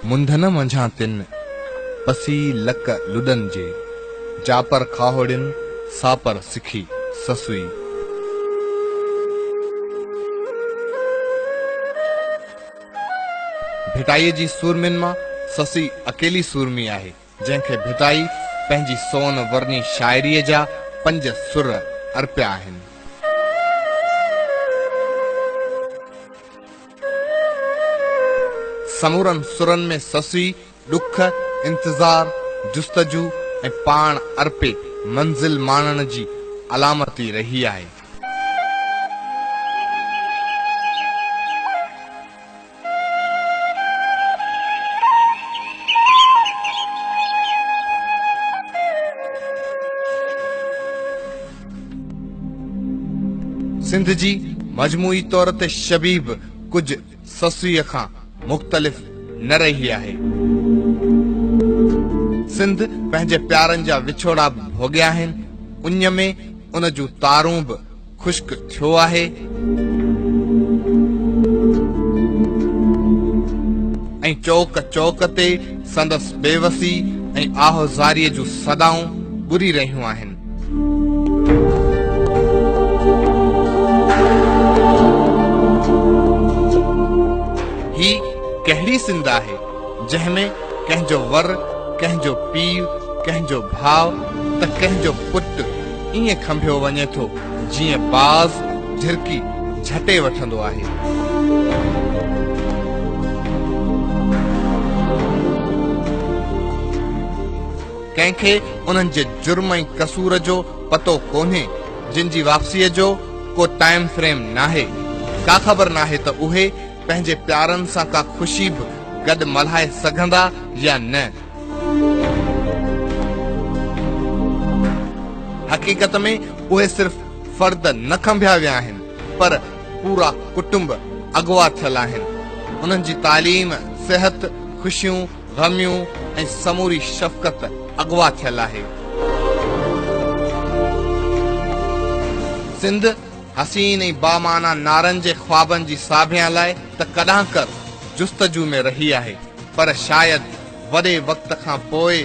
मुंधन मंझां तिन पसी लक लुडन जे जापर खाहोड़िन सापर सिखी ससुई। भिटाई जी सूरमिन मां ससी अकेली सूरमी आहे, जंहिंखे भिटाई पंहिंजी सोन वर्णी शाइरीअ जा 5 सुर अर्पिया आहिनि। समूरन सुरनि में ससी ॾुख, इंतज़ार, जुस्तजू ऐं पाण अर्पे मंज़िल माणण जी अलामती रही आहे। सिंध जी मजमूई तौर ते शबीब कुछ ससीअ खां मुख़्तलिफ़ न रही आहे। सिंध पंहिंजे प्यारनि जा विछोड़ा भोगिया आहिनि, उन में उन जूं तारूं बि खुश्क थियो आहे ऐं चौक चौक ते संदसि बेवसी ऐं आहोज़ारीअ जूं सदाऊं ॿुरी रहियूं आहिनि। ही कहिड़ी सिंध आहे जंहिंमें कंहिंजो वर, कंहिंजो पीउ, कंहिंजो भाउ त कंहिंजो पुटु ईअं खंभियो वञे थो जीअं बाज़ झिरकी झटे वठंदो आहे। कंहिंखे उन्हनि जे जुर्म ऐं कसूर जो पतो कोन्हे, जिन जी वापसीअ जो को टाइम फ्रेम नाहे। का ख़बर नाहे त उहे पंहिंजे प्यारनि सां का ख़ुशी बि गॾु मल्हाए सघंदा या न। हक़ीक़त में उहे सिर्फ़ फर्द न खंभिया विया आहिनि, पर पूरा कुटुंब अगवा थियल आहिनि। उन्हनि जी तालीम, सिहत, ख़ुशियूं, ग़मियूं ऐं समूरी शफ़क़त अगवा थियल आहे। सिंध हसीन ऐं बामाना नारनि जे ख्वाबनि जी साभिया लाइ त कॾां कर जुस्तजू में रही आहे, पर शायदि वॾे वक़्त खां पोइ